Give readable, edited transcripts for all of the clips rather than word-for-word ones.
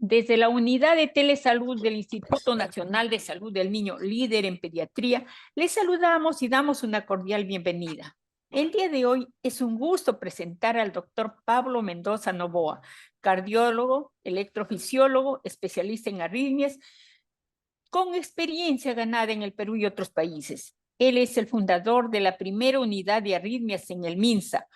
Desde la unidad de telesalud del Instituto Nacional de Salud del Niño, líder en pediatría, les saludamos y damos una cordial bienvenida. El día de hoy es un gusto presentar al doctor Pablo Mendoza Novoa, cardiólogo, electrofisiólogo, especialista en arritmias, con experiencia ganada en el Perú y otros países. Él es el fundador de la primera unidad de arritmias en el MINSA.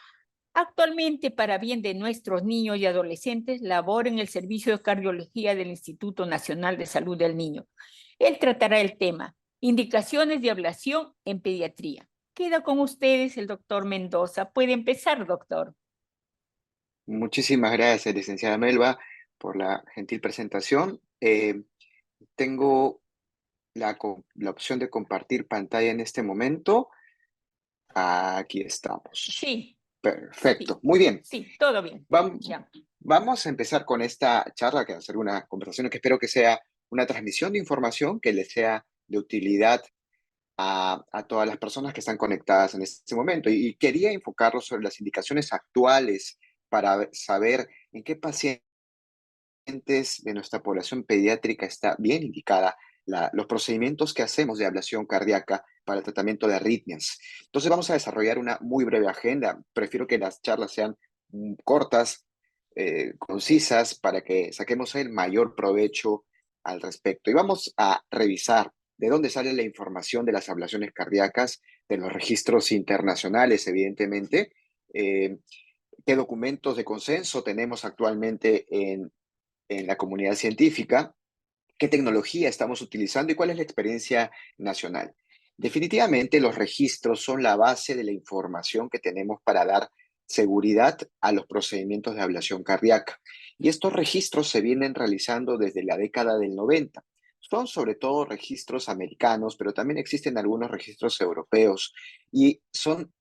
Actualmente, para bien de nuestros niños y adolescentes, labora en el Servicio de Cardiología del Instituto Nacional de Salud del Niño. Él tratará el tema, indicaciones de ablación en pediatría. Queda con ustedes el doctor Mendoza. Puede empezar, doctor. Muchísimas gracias, licenciada Melba, por la gentil presentación. Tengo la opción de compartir pantalla en este momento. Aquí estamos. Sí, Perfecto, sí, muy bien. sí, todo bien. Vam- Ya. Vamos a empezar con esta charla, que va a ser una conversación que espero que sea una transmisión de información que les sea de utilidad a todas las personas que están conectadas en este momento. Y quería enfocarlo sobre las indicaciones actuales para saber en qué pacientes de nuestra población pediátrica está bien indicada los procedimientos que hacemos de ablación cardíaca para el tratamiento de arritmias. Entonces vamos a desarrollar una muy breve agenda. Prefiero que las charlas sean cortas, concisas, para que saquemos el mayor provecho al respecto. Y vamos a revisar de dónde sale la información de las ablaciones cardíacas, de los registros internacionales, evidentemente, qué documentos de consenso tenemos actualmente en la comunidad científica, qué tecnología estamos utilizando y cuál es la experiencia nacional. Definitivamente los registros son la base de la información que tenemos para dar seguridad a los procedimientos de ablación cardíaca. Y estos registros se vienen realizando desde la década del 90. Son sobre todo registros americanos, pero también existen algunos registros europeos y son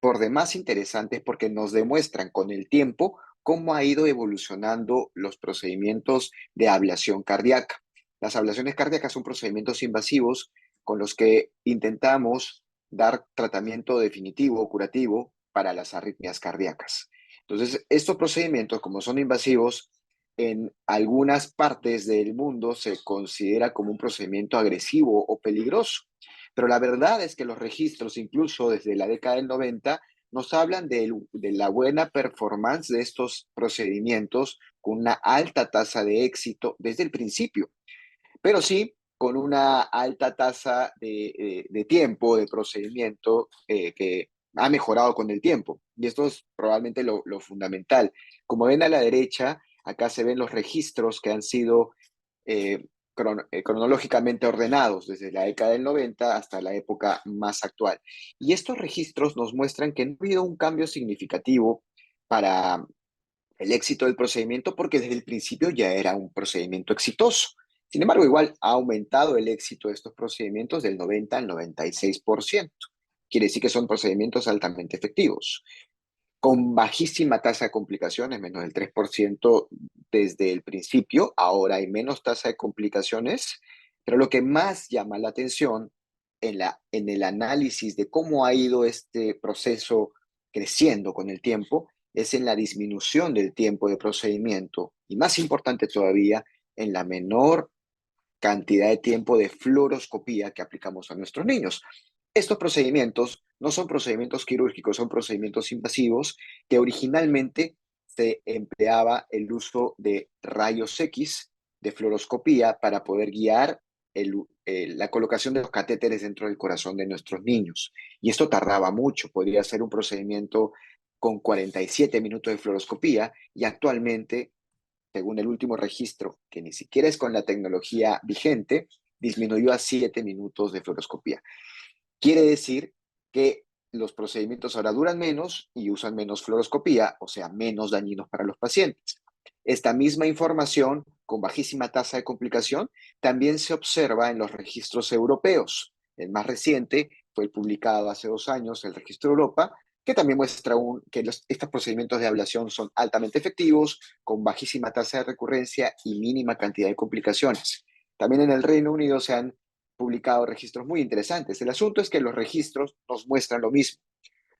por demás interesantes porque nos demuestran con el tiempo cómo ha ido evolucionando los procedimientos de ablación cardíaca. Las ablaciones cardíacas son procedimientos invasivos con los que intentamos dar tratamiento definitivo o curativo para las arritmias cardíacas. Entonces, estos procedimientos, como son invasivos, en algunas partes del mundo se considera como un procedimiento agresivo o peligroso. Pero la verdad es que los registros, incluso desde la década del 90, nos hablan de la buena performance de estos procedimientos con una alta tasa de éxito desde el principio, pero sí con una alta tasa de tiempo, de procedimiento que ha mejorado con el tiempo. Y esto es probablemente lo fundamental. Como ven a la derecha, acá se ven los registros que han sido eh, cronológicamente ordenados desde la década del 90 hasta la época más actual. Y estos registros nos muestran que no ha habido un cambio significativo para el éxito del procedimiento porque desde el principio ya era un procedimiento exitoso. Sin embargo, igual ha aumentado el éxito de estos procedimientos del 90 al 96%. Quiere decir que son procedimientos altamente efectivos con bajísima tasa de complicaciones, menos del 3% desde el principio. Ahora hay menos tasa de complicaciones, pero lo que más llama la atención en el análisis de cómo ha ido este proceso creciendo con el tiempo es en la disminución del tiempo de procedimiento y, más importante todavía, en la menor cantidad de tiempo de fluoroscopía que aplicamos a nuestros niños. Estos procedimientos no son procedimientos quirúrgicos, son procedimientos invasivos que originalmente se empleaba el uso de rayos X de fluoroscopía para poder guiar la colocación de los catéteres dentro del corazón de nuestros niños. Y esto tardaba mucho, podría ser un procedimiento con 47 minutos de fluoroscopía y actualmente, según el último registro, que ni siquiera es con la tecnología vigente, disminuyó a 7 minutos de fluoroscopía. Quiere decir que los procedimientos ahora duran menos y usan menos fluoroscopía, o sea, menos dañinos para los pacientes. Esta misma información, con bajísima tasa de complicación, también se observa en los registros europeos. El más reciente fue el publicado hace 2 años, el Registro Europa, que también muestra que estos procedimientos de ablación son altamente efectivos, con bajísima tasa de recurrencia y mínima cantidad de complicaciones. También en el Reino Unido se han publicado registros muy interesantes. El asunto es que los registros nos muestran lo mismo.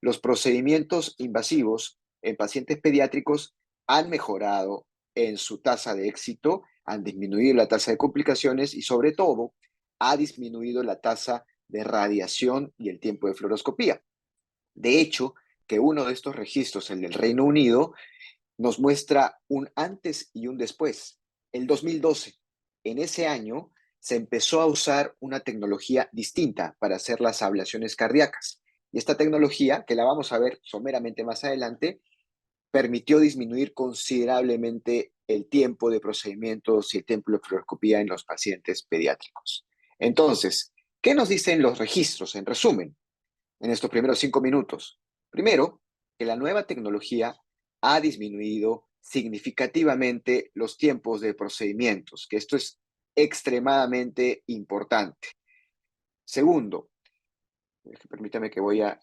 Los procedimientos invasivos en pacientes pediátricos han mejorado en su tasa de éxito han disminuido la tasa de complicaciones y sobre todo ha disminuido la tasa de radiación y el tiempo de fluoroscopía. De hecho, que uno de estos registros, el del Reino Unido, nos muestra un antes y un después. El 2012, en ese año, se empezó a usar una tecnología distinta para hacer las ablaciones cardíacas. Y esta tecnología, que la vamos a ver someramente más adelante, permitió disminuir considerablemente el tiempo de procedimientos y el tiempo de fluoroscopía en los pacientes pediátricos. Entonces, ¿qué nos dicen los registros? En resumen, en estos primeros 5 minutos. Primero, que la nueva tecnología ha disminuido significativamente los tiempos de procedimientos, que esto es extremadamente importante. Segundo, permítame que voy a...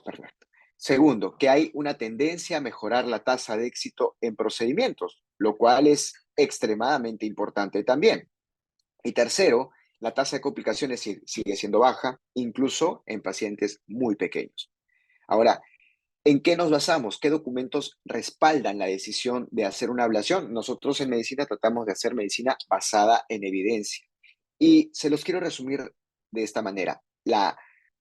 Perfecto. Segundo, que hay una tendencia a mejorar la tasa de éxito en procedimientos, lo cual es extremadamente importante también. Y tercero, la tasa de complicaciones sigue siendo baja, incluso en pacientes muy pequeños. Ahora, ¿en qué nos basamos? ¿Qué documentos respaldan la decisión de hacer una ablación? Nosotros en medicina tratamos de hacer medicina basada en evidencia. Y se los quiero resumir de esta manera.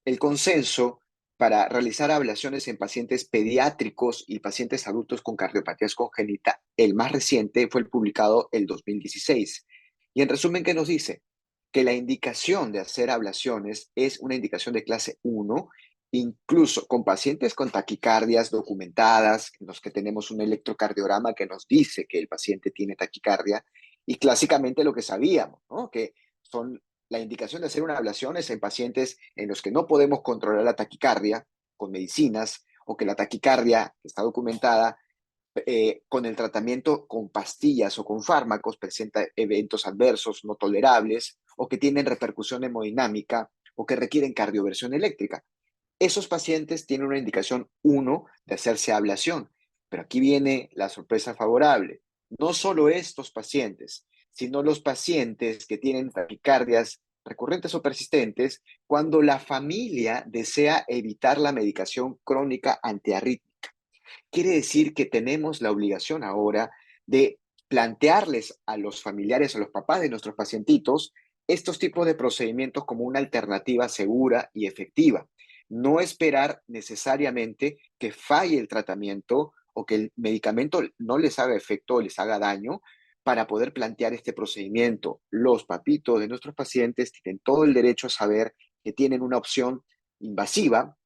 El consenso para realizar ablaciones en pacientes pediátricos y pacientes adultos con cardiopatías congénita, el más reciente fue el publicado el 2016. Y en resumen, ¿qué nos dice? Que la indicación de hacer ablaciones es una indicación de clase 1, incluso con pacientes con taquicardias documentadas, en los que tenemos un electrocardiograma que nos dice que el paciente tiene taquicardia, y clásicamente lo que sabíamos, ¿no? Que son la indicación de hacer una ablación es en pacientes en los que no podemos controlar la taquicardia con medicinas o que la taquicardia está documentada con el tratamiento con pastillas o con fármacos presenta eventos adversos no tolerables o que tienen repercusión hemodinámica o que requieren cardioversión eléctrica. Esos pacientes tienen una indicación 1 de hacerse ablación, pero aquí viene la sorpresa favorable. No solo estos pacientes, sino los pacientes que tienen taquicardias recurrentes o persistentes cuando la familia desea evitar la medicación crónica antiarrítmica. Quiere decir que tenemos la obligación ahora de plantearles a los familiares, a los papás de nuestros pacientitos, estos tipos de procedimientos como una alternativa segura y efectiva. No esperar necesariamente que falle el tratamiento o que el medicamento no les haga efecto o les haga daño para poder plantear este procedimiento. Los papitos de nuestros pacientes tienen todo el derecho a saber que tienen una opción invasiva,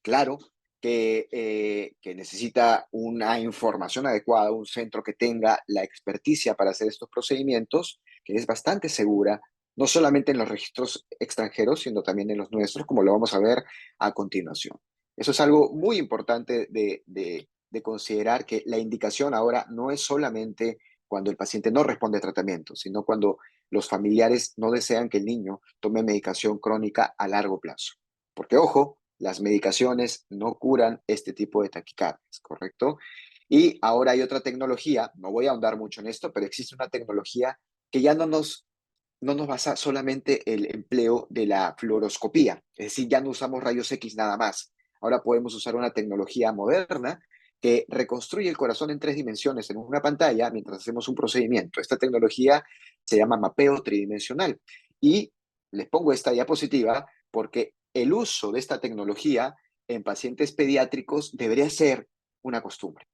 claro, que necesita una información adecuada, un centro que tenga la experticia para hacer estos procedimientos, que es bastante segura, no solamente en los registros extranjeros, sino también en los nuestros, como lo vamos a ver a continuación. Eso es algo muy importante de considerar, que la indicación ahora no es solamente cuando el paciente no responde a tratamiento, sino cuando los familiares no desean que el niño tome medicación crónica a largo plazo. Porque, ojo, las medicaciones no curan este tipo de taquicardias, ¿correcto? Y ahora hay otra tecnología, no voy a ahondar mucho en esto, pero existe una tecnología que ya no nos basa solamente el empleo de la fluoroscopía, es decir, ya no usamos rayos X nada más. Ahora podemos usar una tecnología moderna que reconstruye el corazón en 3 dimensiones en una pantalla mientras hacemos un procedimiento. Esta tecnología se llama mapeo tridimensional. Y les pongo esta diapositiva porque el uso de esta tecnología en pacientes pediátricos debería ser una costumbre.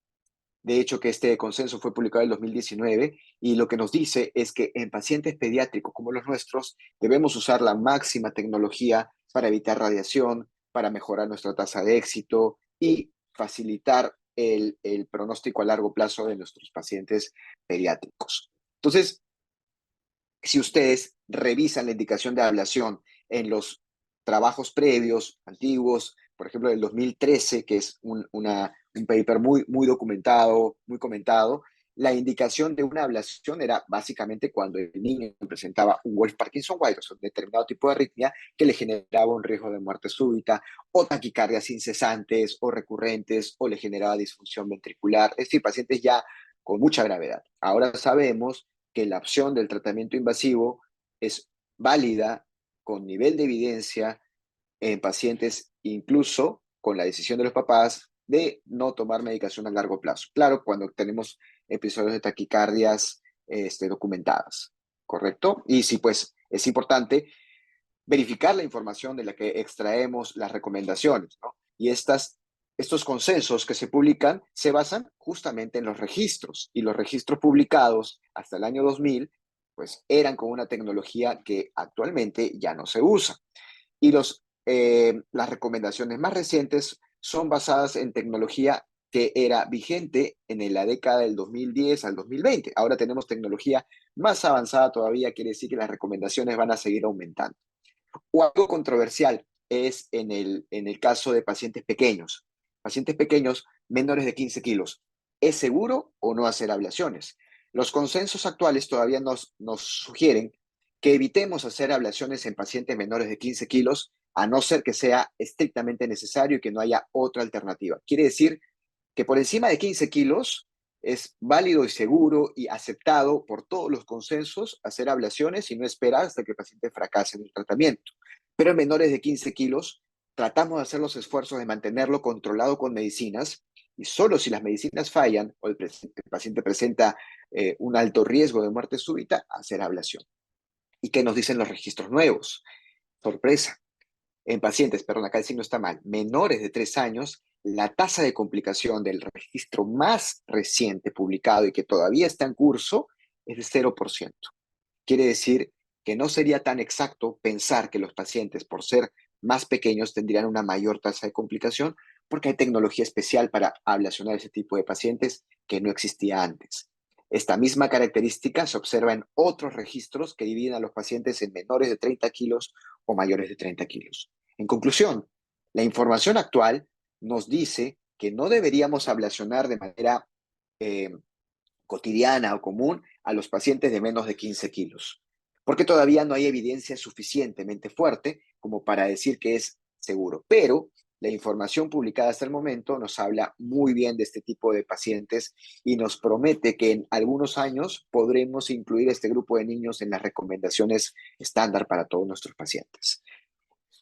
De hecho, que este consenso fue publicado en 2019 y lo que nos dice es que en pacientes pediátricos como los nuestros debemos usar la máxima tecnología para evitar radiación, para mejorar nuestra tasa de éxito y facilitar el pronóstico a largo plazo de nuestros pacientes pediátricos. Entonces, si ustedes revisan la indicación de ablación en los trabajos previos, antiguos, por ejemplo, del 2013, que es un paper muy documentado, muy comentado, la indicación de una ablación era básicamente cuando el niño presentaba un Wolff-Parkinson-White, o sea, un determinado tipo de arritmia que le generaba un riesgo de muerte súbita, o taquicardias incesantes o recurrentes, o le generaba disfunción ventricular, es decir, pacientes ya con mucha gravedad. Ahora sabemos que la opción del tratamiento invasivo es válida con nivel de evidencia en pacientes, incluso con la decisión de los papás de no tomar medicación a largo plazo. Claro, cuando tenemos episodios de taquicardias documentadas, ¿correcto? Y sí, pues es importante verificar la información de la que extraemos las recomendaciones, ¿no? Y estos consensos que se publican se basan justamente en los registros, y los registros publicados hasta el año 2000, pues eran con una tecnología que actualmente ya no se usa. Y las recomendaciones más recientes son basadas en tecnología que era vigente en la década del 2010 al 2020. Ahora tenemos tecnología más avanzada todavía, quiere decir que las recomendaciones van a seguir aumentando. O algo controversial es en el caso de pacientes pequeños. Pacientes pequeños menores de 15 kilos. ¿Es seguro o no hacer ablaciones? Los consensos actuales todavía nos sugieren que evitemos hacer ablaciones en pacientes menores de 15 kilos, a no ser que sea estrictamente necesario y que no haya otra alternativa. Quiere decir que por encima de 15 kilos es válido y seguro y aceptado por todos los consensos hacer ablaciones y no esperar hasta que el paciente fracase en el tratamiento. Pero en menores de 15 kilos tratamos de hacer los esfuerzos de mantenerlo controlado con medicinas, y solo si las medicinas fallan o el paciente presenta un alto riesgo de muerte súbita, hacer ablación. ¿Y qué nos dicen los registros nuevos? Sorpresa. En pacientes, perdón, acá el signo está mal, menores de 3 años, la tasa de complicación del registro más reciente publicado y que todavía está en curso es de 0%. Quiere decir que no sería tan exacto pensar que los pacientes, por ser más pequeños, tendrían una mayor tasa de complicación, porque hay tecnología especial para ablacionar ese tipo de pacientes que no existía antes. Esta misma característica se observa en otros registros que dividen a los pacientes en menores de 30 kilos o mayores de 30 kilos. En conclusión, la información actual nos dice que no deberíamos ablacionar de manera eh, cotidiana o común a los pacientes de menos de 15 kilos, porque todavía no hay evidencia suficientemente fuerte como para decir que es seguro. Pero la información publicada hasta el momento nos habla muy bien de este tipo de pacientes y nos promete que en algunos años podremos incluir este grupo de niños en las recomendaciones estándar para todos nuestros pacientes.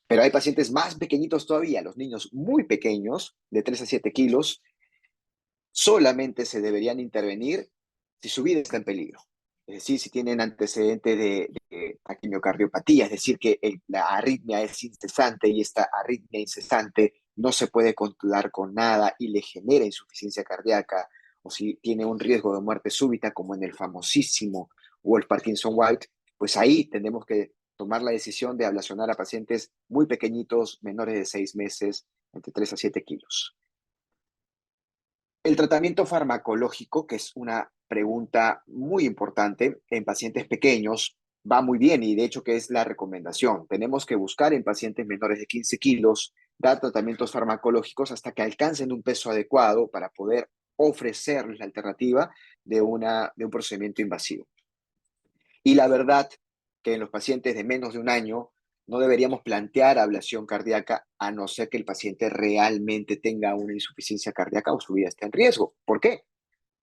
Pero hay pacientes más pequeñitos todavía, los niños muy pequeños, de 3 a 7 kilos, solamente se deberían intervenir si su vida está en peligro. Es decir, si tienen antecedente de taquimiocardiopatía, es decir, que la arritmia es incesante y esta arritmia incesante no se puede controlar con nada y le genera insuficiencia cardíaca, o si tiene un riesgo de muerte súbita, como en el famosísimo Wolff Parkinson White, pues ahí tenemos que tomar la decisión de ablacionar a pacientes muy pequeñitos, menores de 6 meses, entre 3 a 7 kilos. El tratamiento farmacológico, que es una pregunta muy importante en pacientes pequeños, va muy bien y de hecho que es la recomendación. Tenemos que buscar en pacientes menores de 15 kilos, dar tratamientos farmacológicos hasta que alcancen un peso adecuado para poder ofrecerles la alternativa de un procedimiento invasivo. Y la verdad que en los pacientes de menos de un año no deberíamos plantear ablación cardíaca a no ser que el paciente realmente tenga una insuficiencia cardíaca o su vida esté en riesgo. ¿Por qué?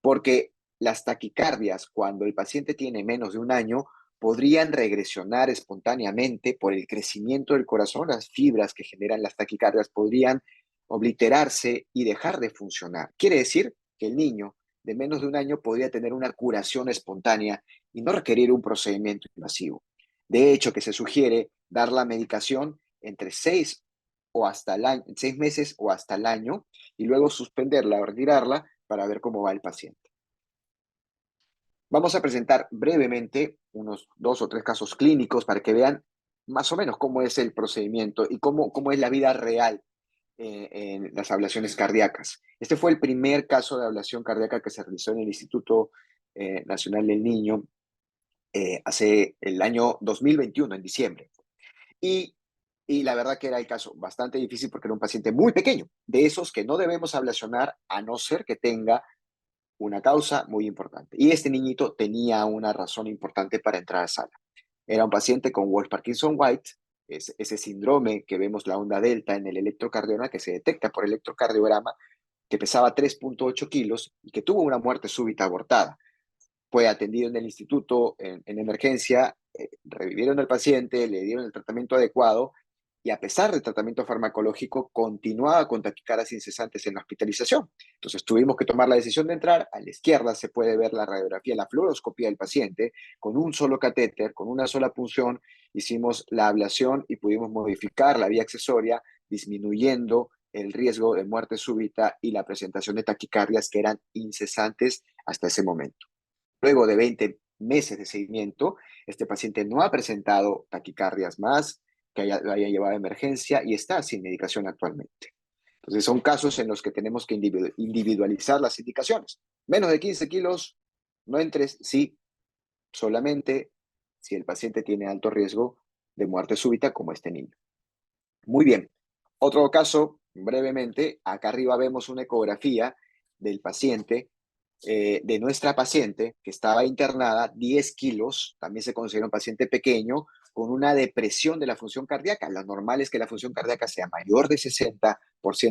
Porque las taquicardias, cuando el paciente tiene menos de un año, podrían regresionar espontáneamente por el crecimiento del corazón. Las fibras que generan las taquicardias podrían obliterarse y dejar de funcionar. Quiere decir que el niño de menos de un año podría tener una curación espontánea y no requerir un procedimiento invasivo. De hecho, que se sugiere dar la medicación entre 6 meses o hasta el año, y luego suspenderla o retirarla para ver cómo va el paciente. Vamos a presentar brevemente unos 2 o 3 casos clínicos para que vean más o menos cómo es el procedimiento y cómo es la vida real en las ablaciones cardíacas. Este fue el primer caso de ablación cardíaca que se realizó en el Instituto Nacional del Niño hace el año 2021, en diciembre. Y, y la verdad que era el caso bastante difícil porque era un paciente muy pequeño, de esos que no debemos ablacionar a no ser que tenga una causa muy importante. Y este niñito tenía una razón importante para entrar a sala. Era un paciente con Wolff Parkinson White, ese síndrome que vemos la onda delta en el electrocardiograma, que se detecta por electrocardiograma, que pesaba 3.8 kilos y que tuvo una muerte súbita abortada. Fue atendido en el instituto en emergencia, revivieron al paciente, le dieron el tratamiento adecuado y a pesar del tratamiento farmacológico, continuaba con taquicardias incesantes en la hospitalización. Entonces tuvimos que tomar la decisión de entrar. A la izquierda se puede ver la radiografía, la fluoroscopía del paciente, con un solo catéter, con una sola punción. Hicimos la ablación y pudimos modificar la vía accesoria, disminuyendo el riesgo de muerte súbita y la presentación de taquicardias que eran incesantes hasta ese momento. Luego de 20 meses de seguimiento, este paciente no ha presentado taquicardias más, que lo haya llevado a emergencia y está sin medicación actualmente. Entonces son casos en los que tenemos que individualizar las indicaciones. Menos de 15 kilos, no entres, sí, solamente si el paciente tiene alto riesgo de muerte súbita como este niño. Muy bien. Otro caso, brevemente, acá arriba vemos una ecografía del paciente, de nuestra paciente que estaba internada, 10 kilos, también se considera un paciente pequeño, con una depresión de la función cardíaca. Lo normal es que la función cardíaca sea mayor de 60%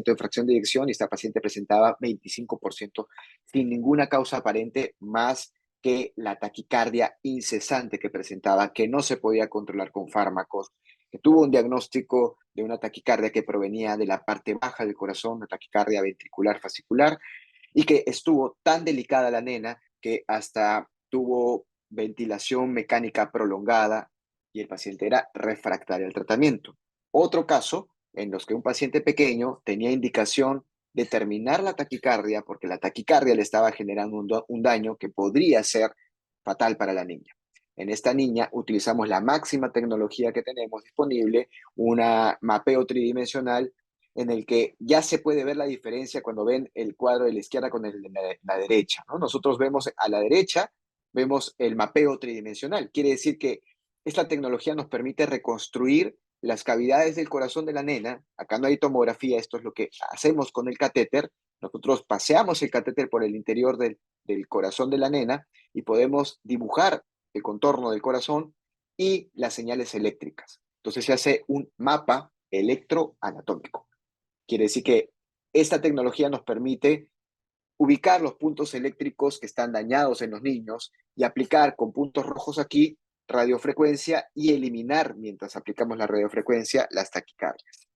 en fracción de eyección y esta paciente presentaba 25% sin ninguna causa aparente más que la taquicardia incesante que presentaba, que no se podía controlar con fármacos, que tuvo un diagnóstico de una taquicardia que provenía de la parte baja del corazón, una taquicardia ventricular fascicular, y que estuvo tan delicada la nena que hasta tuvo ventilación mecánica prolongada y el paciente era refractario al tratamiento. Otro caso en los que un paciente pequeño tenía indicación de terminar la taquicardia porque la taquicardia le estaba generando un daño que podría ser fatal para la niña. En esta niña utilizamos la máxima tecnología que tenemos disponible, una mapeo tridimensional en el que ya se puede ver la diferencia cuando ven el cuadro de la izquierda con el de la derecha, ¿no? Nosotros vemos a la derecha, vemos el mapeo tridimensional. Quiere decir que esta tecnología nos permite reconstruir las cavidades del corazón de la nena. Acá no hay tomografía, esto es lo que hacemos con el catéter. Nosotros paseamos el catéter por el interior del corazón de la nena y podemos dibujar el contorno del corazón y las señales eléctricas. Entonces se hace un mapa electroanatómico. Quiere decir que esta tecnología nos permite ubicar los puntos eléctricos que están dañados en los niños y aplicar con puntos rojos aquí radiofrecuencia y eliminar, mientras aplicamos la radiofrecuencia, las taquicardias.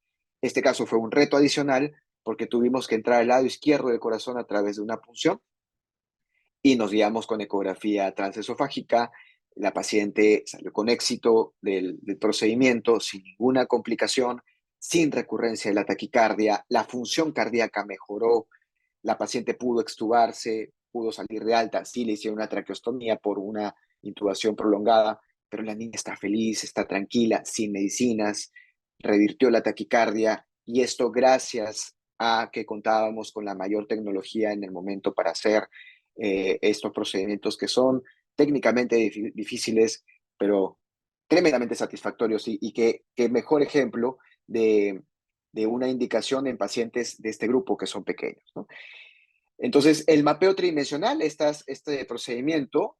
Este caso fue un reto adicional porque tuvimos que entrar al lado izquierdo del corazón a través de una punción y nos guiamos con ecografía transesofágica. La paciente salió con éxito del procedimiento, sin ninguna complicación, sin recurrencia de la taquicardia. La función cardíaca mejoró, la paciente pudo extubarse, pudo salir de alta. Sí le hicieron una traqueostomía por una intubación prolongada, pero la niña está feliz, está tranquila, sin medicinas, revirtió la taquicardia y esto gracias a que contábamos con la mayor tecnología en el momento para hacer estos procedimientos que son técnicamente difíciles, pero tremendamente satisfactorios y que mejor ejemplo de una indicación en pacientes de este grupo que son pequeños, ¿no? Entonces, el mapeo tridimensional, este procedimiento,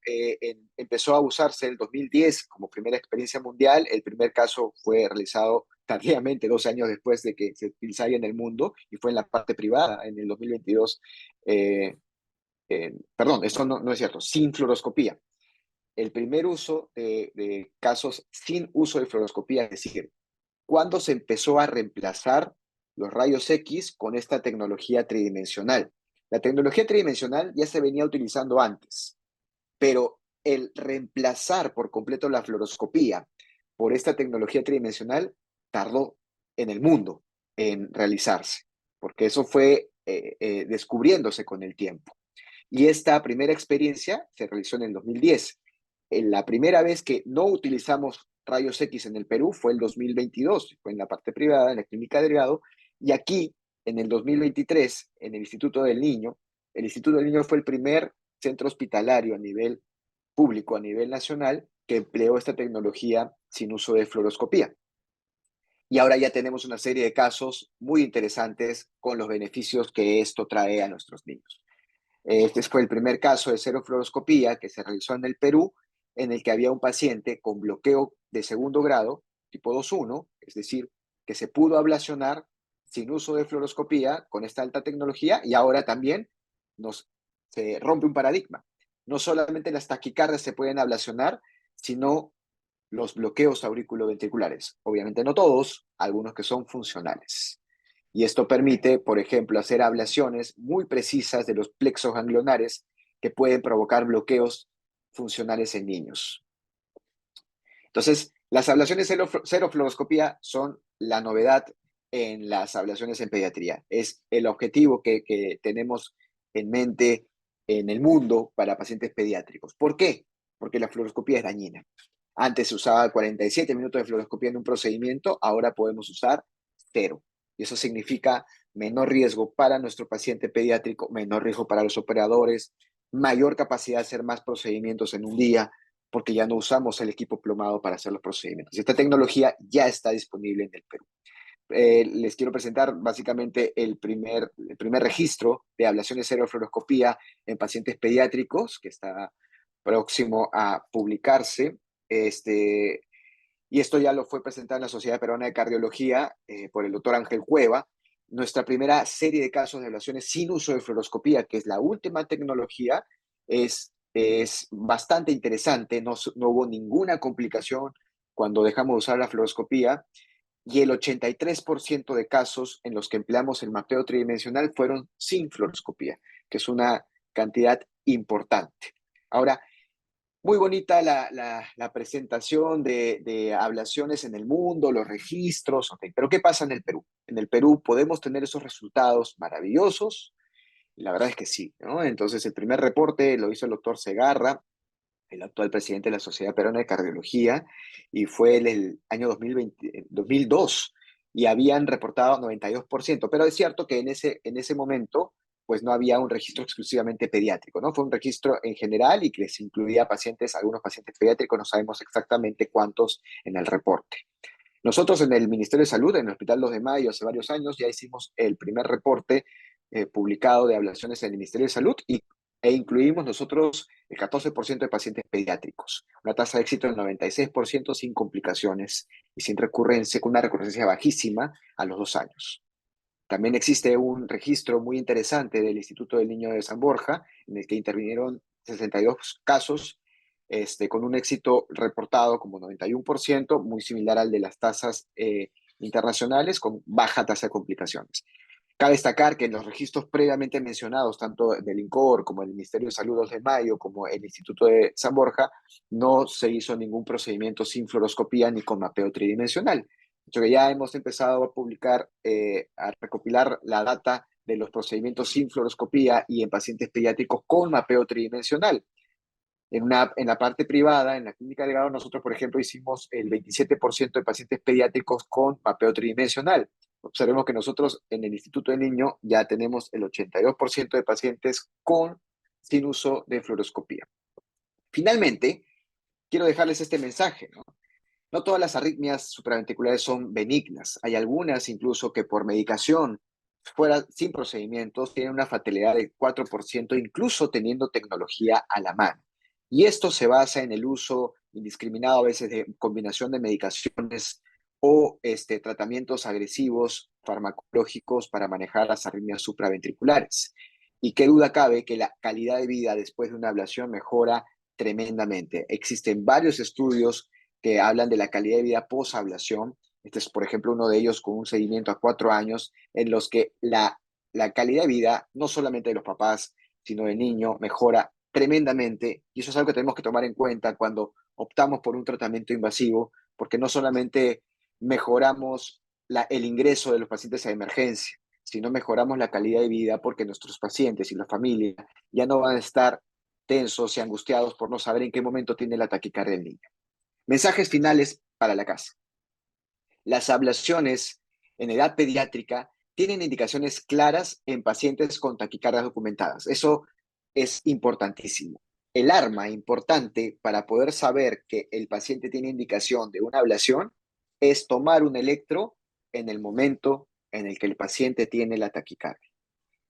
empezó a usarse en el 2010 como primera experiencia mundial. El primer caso fue realizado tardíamente, 12 años después de que se utilizara en el mundo, y fue en la parte privada en el 2022. Perdón, esto no es cierto, sin fluoroscopía. El primer uso de casos sin uso de fluoroscopía, es decir, cuando se empezó a reemplazar los rayos X con esta tecnología tridimensional. La tecnología tridimensional ya se venía utilizando antes, pero el reemplazar por completo la fluoroscopía por esta tecnología tridimensional tardó en el mundo en realizarse, porque eso fue descubriéndose con el tiempo. Y esta primera experiencia se realizó en el 2010. La primera vez que no utilizamos rayos X en el Perú fue el 2022, fue en la parte privada, en la clínica Delgado, y aquí, en el 2023, en el Instituto del Niño. El Instituto del Niño fue el primer centro hospitalario a nivel público, a nivel nacional, que empleó esta tecnología sin uso de fluoroscopía. Y ahora ya tenemos una serie de casos muy interesantes con los beneficios que esto trae a nuestros niños. Este fue el primer caso de serofluoroscopía que se realizó en el Perú, en el que había un paciente con bloqueo de segundo grado, tipo 2.1, es decir, que se pudo ablacionar sin uso de fluoroscopía con esta alta tecnología y ahora también se rompe un paradigma. No solamente las taquicardias se pueden ablacionar, sino los bloqueos auriculoventriculares. Obviamente no todos, algunos que son funcionales. Y esto permite, por ejemplo, hacer ablaciones muy precisas de los plexos ganglionares que pueden provocar bloqueos funcionales en niños. Entonces, las ablaciones serofluoroscopía son la novedad en las ablaciones en pediatría. Es el objetivo que tenemos en mente en el mundo para pacientes pediátricos. ¿Por qué? Porque la fluoroscopía es dañina. Antes se usaba 47 minutos de fluoroscopía en un procedimiento, ahora podemos usar 0. Y eso significa menor riesgo para nuestro paciente pediátrico, menor riesgo para los operadores, mayor capacidad de hacer más procedimientos en un día, porque ya no usamos el equipo plomado para hacer los procedimientos. Esta tecnología ya está disponible en el Perú. Les quiero presentar básicamente el primer registro de ablaciones serofluoroscopía en pacientes pediátricos, que está próximo a publicarse. Y esto ya lo fue presentado en la Sociedad Peruana de Cardiología por el doctor Ángel Cueva. Nuestra primera serie de casos de ablaciones sin uso de fluoroscopía, que es la última tecnología, es bastante interesante. No hubo ninguna complicación cuando dejamos de usar la fluoroscopía, y el 83% de casos en los que empleamos el mapeo tridimensional fueron sin fluoroscopía, que es una cantidad importante. Ahora, muy bonita la presentación de ablaciones en el mundo, los registros, okay. Pero ¿qué pasa en el Perú? En el Perú podemos tener esos resultados maravillosos, y la verdad es que sí, ¿no? Entonces, el primer reporte lo hizo el doctor Segarra, el actual presidente de la Sociedad Peruana de Cardiología, y fue en el año 2002, y habían reportado 92%, pero es cierto que en ese momento pues no había un registro exclusivamente pediátrico, ¿no? Fue un registro en general y que se incluía pacientes, algunos pacientes pediátricos, no sabemos exactamente cuántos en el reporte. Nosotros en el Ministerio de Salud, en el Hospital 2 de Mayo, hace varios años, ya hicimos el primer reporte publicado de ablaciones en el Ministerio de Salud e incluimos nosotros el 14% de pacientes pediátricos, una tasa de éxito del 96% sin complicaciones y sin recurrencia, con una recurrencia bajísima a los 2 años. También existe un registro muy interesante del Instituto del Niño de San Borja, en el que intervinieron 62 casos, con un éxito reportado como 91%, muy similar al de las tasas internacionales, con baja tasa de complicaciones. Cabe destacar que en los registros previamente mencionados, tanto del INCOR como el Ministerio de Salud 2 de Mayo, como el Instituto de San Borja, no se hizo ningún procedimiento sin fluoroscopía ni con mapeo tridimensional. De hecho, que ya hemos empezado a publicar, a recopilar la data de los procedimientos sin fluoroscopía y en pacientes pediátricos con mapeo tridimensional. En la parte privada, en la clínica de Delgado, nosotros, por ejemplo, hicimos el 27% de pacientes pediátricos con mapeo tridimensional. Observemos que nosotros en el Instituto del Niño ya tenemos el 82% de pacientes sin uso de fluoroscopía. Finalmente, quiero dejarles este mensaje, ¿no? No todas las arritmias supraventriculares son benignas. Hay algunas incluso que por medicación, fuera sin procedimientos, tienen una fatalidad del 4%, incluso teniendo tecnología a la mano. Y esto se basa en el uso indiscriminado a veces de combinación de medicaciones o tratamientos agresivos farmacológicos para manejar las arritmias supraventriculares. Y qué duda cabe que la calidad de vida después de una ablación mejora tremendamente. Existen varios estudios que hablan de la calidad de vida post-ablación. Este es, por ejemplo, uno de ellos con un seguimiento a 4 años, en los que la calidad de vida, no solamente de los papás, sino del niño, mejora tremendamente. Y eso es algo que tenemos que tomar en cuenta cuando optamos por un tratamiento invasivo, porque no solamente mejoramos el ingreso de los pacientes a emergencia, sino mejoramos la calidad de vida porque nuestros pacientes y la familia ya no van a estar tensos y angustiados por no saber en qué momento tiene la taquicardia del niño. Mensajes finales para la casa. Las ablaciones en edad pediátrica tienen indicaciones claras en pacientes con taquicardias documentadas. Eso es importantísimo. El arma importante para poder saber que el paciente tiene indicación de una ablación es tomar un electro en el momento en el que el paciente tiene la taquicardia.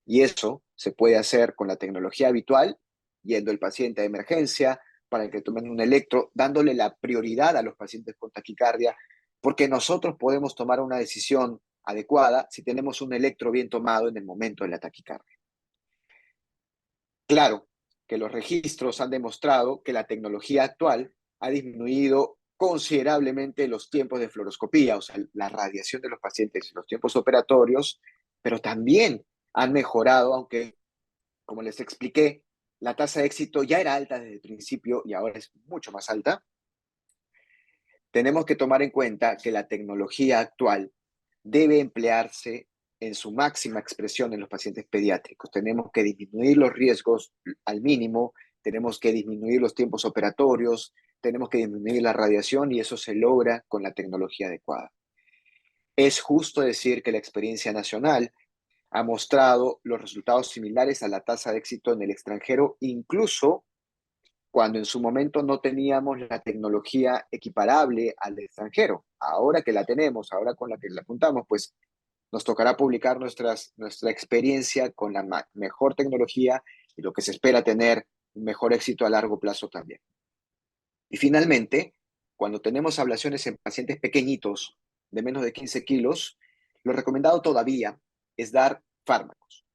Y eso se puede hacer con la tecnología habitual, yendo el paciente a emergencia para que tomen un electro, dándole la prioridad a los pacientes con taquicardia, porque nosotros podemos tomar una decisión adecuada si tenemos un electro bien tomado en el momento de la taquicardia. Claro que los registros han demostrado que la tecnología actual ha disminuido considerablemente los tiempos de fluoroscopía, o sea, la radiación de los pacientes y los tiempos operatorios, pero también han mejorado, aunque, como les expliqué, la tasa de éxito ya era alta desde el principio y ahora es mucho más alta. Tenemos que tomar en cuenta que la tecnología actual debe emplearse en su máxima expresión en los pacientes pediátricos. Tenemos que disminuir los riesgos al mínimo, tenemos que disminuir los tiempos operatorios, tenemos que disminuir la radiación y eso se logra con la tecnología adecuada. Es justo decir que la experiencia nacional ha mostrado los resultados similares a la tasa de éxito en el extranjero, incluso cuando en su momento no teníamos la tecnología equiparable al extranjero. Ahora que la tenemos, ahora con la que la apuntamos, pues nos tocará publicar nuestra experiencia con la mejor tecnología y lo que se espera tener un mejor éxito a largo plazo también. Y finalmente, cuando tenemos ablaciones en pacientes pequeñitos de menos de 15 kilos, lo recomendado todavía es dar fármacos.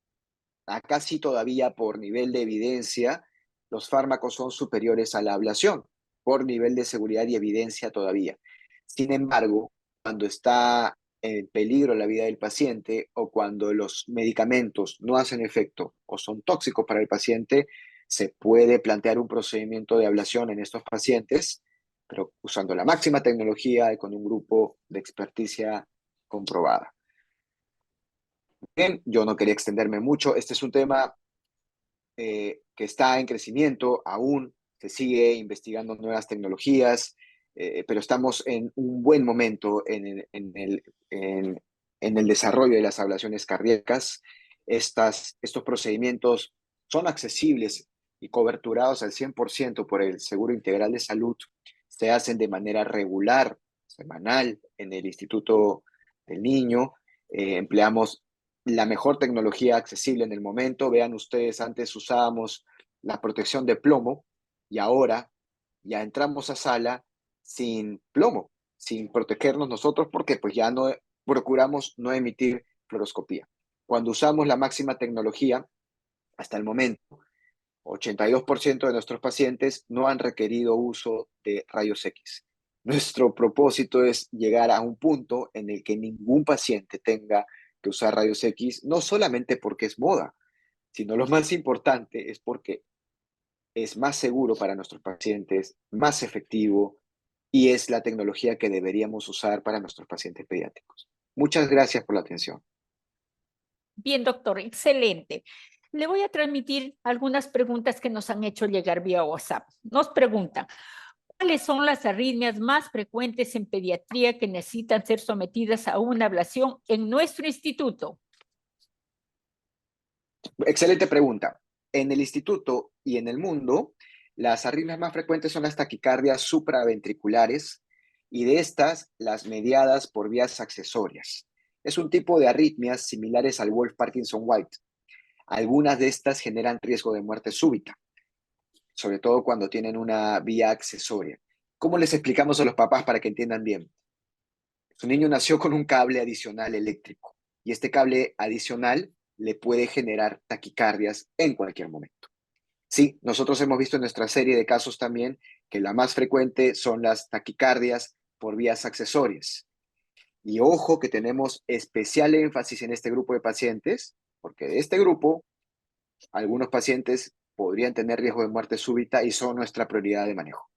Acá sí todavía por nivel de evidencia, los fármacos son superiores a la ablación, por nivel de seguridad y evidencia todavía. Sin embargo, cuando está en peligro la vida del paciente o cuando los medicamentos no hacen efecto o son tóxicos para el paciente, se puede plantear un procedimiento de ablación en estos pacientes, pero usando la máxima tecnología y con un grupo de experticia comprobada. Bien, yo no quería extenderme mucho. Este es un tema que está en crecimiento aún, se sigue investigando nuevas tecnologías, pero estamos en un buen momento en el desarrollo de las ablaciones cardíacas. Estos procedimientos son accesibles y coberturados al 100% por el Seguro Integral de Salud. Se hacen de manera regular, semanal, en el Instituto del Niño. Empleamos la mejor tecnología accesible en el momento. Vean ustedes, antes usábamos la protección de plomo y ahora ya entramos a sala sin plomo, sin protegernos nosotros porque pues ya no procuramos no emitir fluoroscopía. Cuando usamos la máxima tecnología, hasta el momento, 82% de nuestros pacientes no han requerido uso de rayos X. Nuestro propósito es llegar a un punto en el que ningún paciente tenga que usar rayos X, no solamente porque es moda, sino lo más importante es porque es más seguro para nuestros pacientes, más efectivo y es la tecnología que deberíamos usar para nuestros pacientes pediátricos. Muchas gracias por la atención. Bien, doctor, excelente. Le voy a transmitir algunas preguntas que nos han hecho llegar vía WhatsApp. Nos preguntan, ¿cuáles son las arritmias más frecuentes en pediatría que necesitan ser sometidas a una ablación en nuestro instituto? Excelente pregunta. En el instituto y en el mundo, las arritmias más frecuentes son las taquicardias supraventriculares y de estas, las mediadas por vías accesorias. Es un tipo de arritmias similares al Wolff-Parkinson-White. Algunas de estas generan riesgo de muerte súbita, sobre todo cuando tienen una vía accesoria. ¿Cómo les explicamos a los papás para que entiendan bien? Su niño nació con un cable adicional eléctrico y este cable adicional le puede generar taquicardias en cualquier momento. Sí, nosotros hemos visto en nuestra serie de casos también que la más frecuente son las taquicardias por vías accesorias. Y ojo que tenemos especial énfasis en este grupo de pacientes, porque de este grupo, algunos pacientes podrían tener riesgo de muerte súbita y son nuestra prioridad de manejo.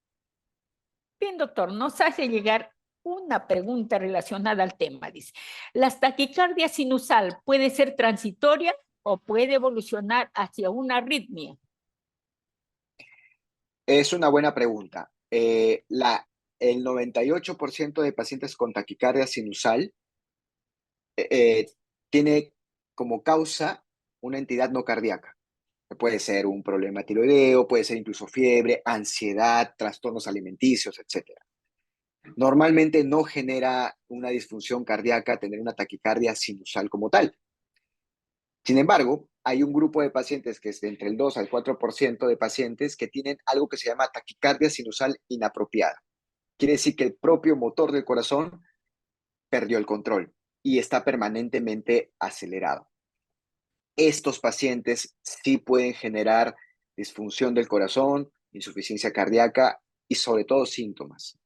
Bien, doctor, nos hace llegar una pregunta relacionada al tema. Dice, ¿las taquicardia sinusal puede ser transitoria o puede evolucionar hacia una arritmia? Es una buena pregunta. El 98% de pacientes con taquicardia sinusal eh, tiene como causa una entidad no cardíaca. Puede ser un problema tiroideo, puede ser incluso fiebre, ansiedad, trastornos alimenticios, etcétera. Normalmente no genera una disfunción cardíaca tener una taquicardia sinusal como tal. Sin embargo, hay un grupo de pacientes que es de entre el 2 al 4% de pacientes que tienen algo que se llama taquicardia sinusal inapropiada. Quiere decir que el propio motor del corazón perdió el control y está permanentemente acelerado. Estos pacientes sí pueden generar disfunción del corazón, insuficiencia cardíaca y sobre todo síntomas.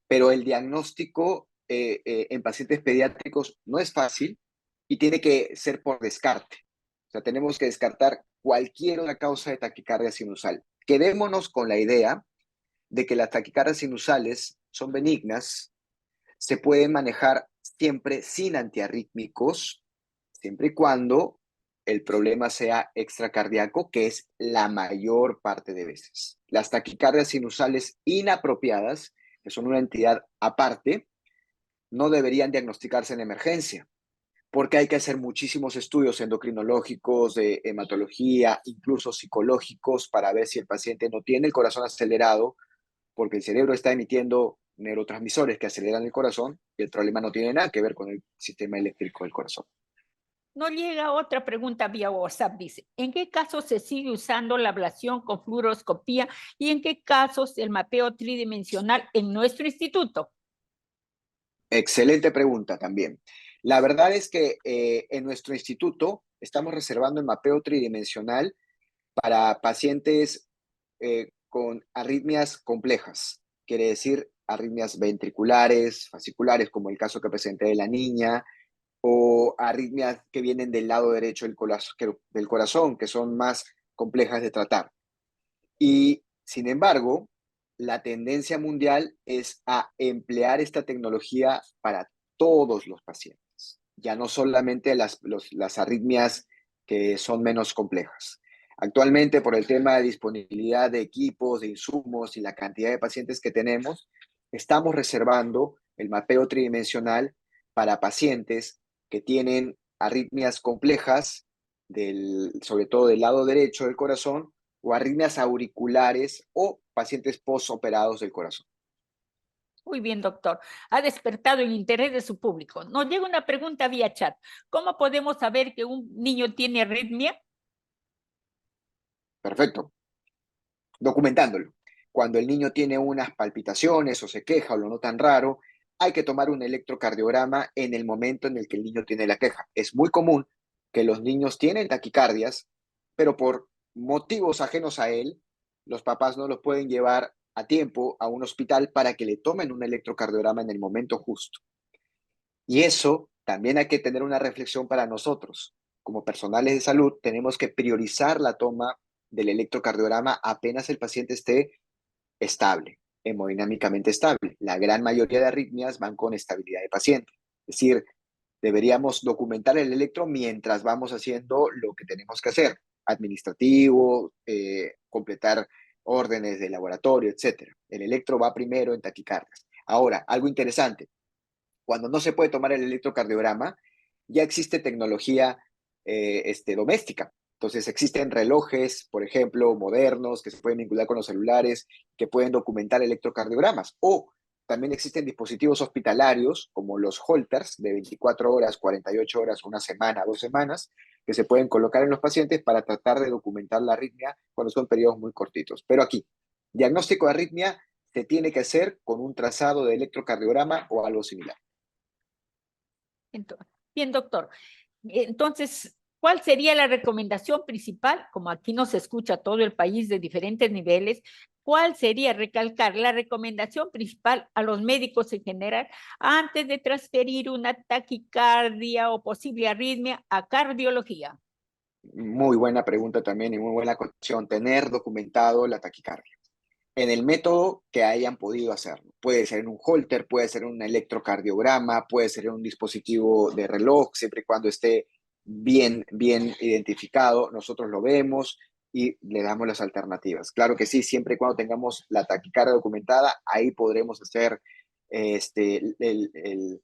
pero el diagnóstico en pacientes pediátricos no es fácil y tiene que ser por descarte. O sea, tenemos que descartar cualquier otra causa de taquicardia sinusal. Quedémonos con la idea de que las taquicardias sinusales son benignas, se pueden manejar siempre sin antiarrítmicos, siempre y cuando el problema sea extracardíaco, que es la mayor parte de veces. Las taquicardias sinusales inapropiadas, que son una entidad aparte, no deberían diagnosticarse en emergencia, porque hay que hacer muchísimos estudios endocrinológicos, de hematología, incluso psicológicos, para ver si el paciente no tiene el corazón acelerado, porque el cerebro está emitiendo neurotransmisores que aceleran el corazón y el problema no tiene nada que ver con el sistema eléctrico del corazón. Nos llega otra pregunta vía WhatsApp, dice, ¿en qué casos se sigue usando la ablación con fluoroscopía y en qué casos el mapeo tridimensional en nuestro instituto? Excelente pregunta también. La verdad es que en nuestro instituto estamos reservando el mapeo tridimensional para pacientes con arritmias complejas, quiere decir arritmias ventriculares, fasciculares, como el caso que presenté de la niña, o arritmias que vienen del lado derecho del corazón, que son más complejas de tratar. Y sin embargo, la tendencia mundial es a emplear esta tecnología para todos los pacientes, ya no solamente las arritmias que son menos complejas. Actualmente, por el tema de disponibilidad de equipos, de insumos y la cantidad de pacientes que tenemos, estamos reservando el mapeo tridimensional para pacientes que tienen arritmias complejas, sobre todo del lado derecho del corazón, o arritmias auriculares o pacientes postoperados del corazón. Muy bien, doctor. Ha despertado el interés de su público. Nos llega una pregunta vía chat. ¿Cómo podemos saber que un niño tiene arritmia? Perfecto. Documentándolo. Cuando el niño tiene unas palpitaciones o se queja o lo notan raro, hay que tomar un electrocardiograma en el momento en el que el niño tiene la queja. Es muy común que los niños tienen taquicardias, pero por motivos ajenos a él, los papás no los pueden llevar a tiempo a un hospital para que le tomen un electrocardiograma en el momento justo. Y eso también hay que tener una reflexión para nosotros. Como personales de salud, tenemos que priorizar la toma del electrocardiograma apenas el paciente esté estable, hemodinámicamente estable. La gran mayoría de arritmias van con estabilidad de paciente. Es decir, deberíamos documentar el electro mientras vamos haciendo lo que tenemos que hacer, administrativo, completar órdenes de laboratorio, etc. El electro va primero en taquicardias. Ahora, algo interesante, cuando no se puede tomar el electrocardiograma, ya existe tecnología doméstica. Entonces existen relojes, por ejemplo, modernos, que se pueden vincular con los celulares, que pueden documentar electrocardiogramas. O también existen dispositivos hospitalarios, como los Holters, de 24 horas, 48 horas, una semana, 2 semanas, que se pueden colocar en los pacientes para tratar de documentar la arritmia cuando son periodos muy cortitos. Pero aquí, diagnóstico de arritmia se tiene que hacer con un trazado de electrocardiograma o algo similar. Bien, doctor. Entonces, ¿cuál sería la recomendación principal? Como aquí nos escucha todo el país de diferentes niveles, ¿cuál sería recalcar la recomendación principal a los médicos en general antes de transferir una taquicardia o posible arritmia a cardiología? Muy buena pregunta también y muy buena cuestión. Tener documentado la taquicardia en el método que hayan podido hacerlo. Puede ser en un holter, puede ser en un electrocardiograma, puede ser en un dispositivo de reloj, siempre y cuando esté bien identificado. Nosotros lo vemos y le damos las alternativas. Claro que sí, siempre y cuando tengamos la taquicardia documentada, ahí podremos hacer el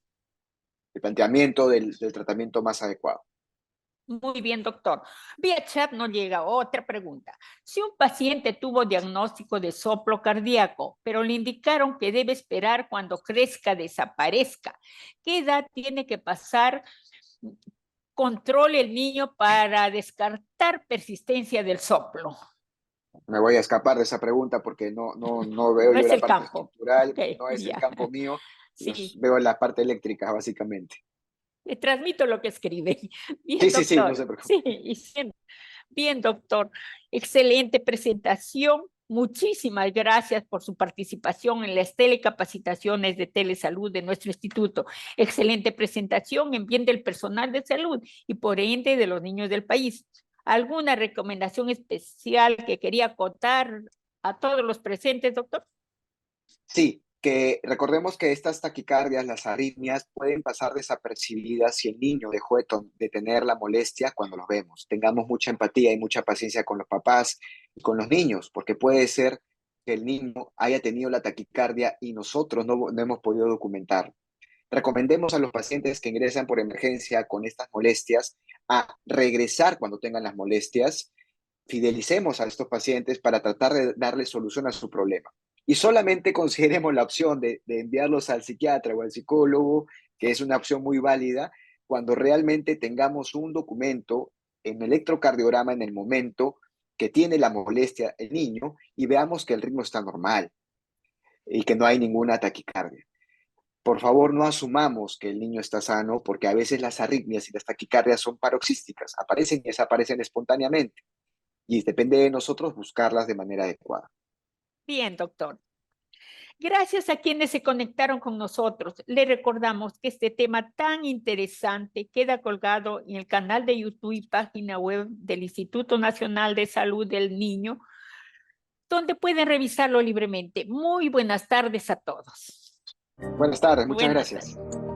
planteamiento del tratamiento más adecuado. Muy bien, doctor. Vía chat nos llega otra pregunta. Si un paciente tuvo diagnóstico de soplo cardíaco, pero le indicaron que debe esperar cuando crezca, desaparezca, ¿qué edad tiene que pasar? Controle el niño para descartar persistencia del soplo. Me voy a escapar de esa pregunta porque no veo No yo es la el parte campo. estructural, Ok, no es el ya. campo mío, Sí, veo la parte eléctrica básicamente. le transmito lo que escribe. Bien, Sí, no doctor. se preocupe. Sí, y siempre. Bien, doctor. Excelente presentación. Muchísimas gracias por su participación en las telecapacitaciones de telesalud de nuestro instituto. Excelente presentación en bien del personal de salud y por ende de los niños del país. ¿Alguna recomendación especial que quería contar a todos los presentes, doctor? Sí, que recordemos que estas taquicardias, las arritmias, pueden pasar desapercibidas si el niño dejó de tener la molestia cuando los vemos. Tengamos mucha empatía y mucha paciencia con los papás y con los niños, porque puede ser que el niño haya tenido la taquicardia y nosotros no hemos podido documentarlo. Recomendemos a los pacientes que ingresan por emergencia con estas molestias a regresar cuando tengan las molestias. Fidelicemos a estos pacientes para tratar de darle solución a su problema. Y solamente consideremos la opción de enviarlos al psiquiatra o al psicólogo, que es una opción muy válida, cuando realmente tengamos un documento en electrocardiograma en el momento que tiene la molestia el niño y veamos que el ritmo está normal y que no hay ninguna taquicardia. Por favor, no asumamos que el niño está sano, porque a veces las arritmias y las taquicardias son paroxísticas, aparecen y desaparecen espontáneamente y depende de nosotros buscarlas de manera adecuada. Bien, doctor. Gracias a quienes se conectaron con nosotros. Le recordamos que este tema tan interesante queda colgado en el canal de YouTube y página web del Instituto Nacional de Salud del Niño, donde pueden revisarlo libremente. Muy buenas tardes a todos. Buenas tardes, muchas Buenas gracias. tardes.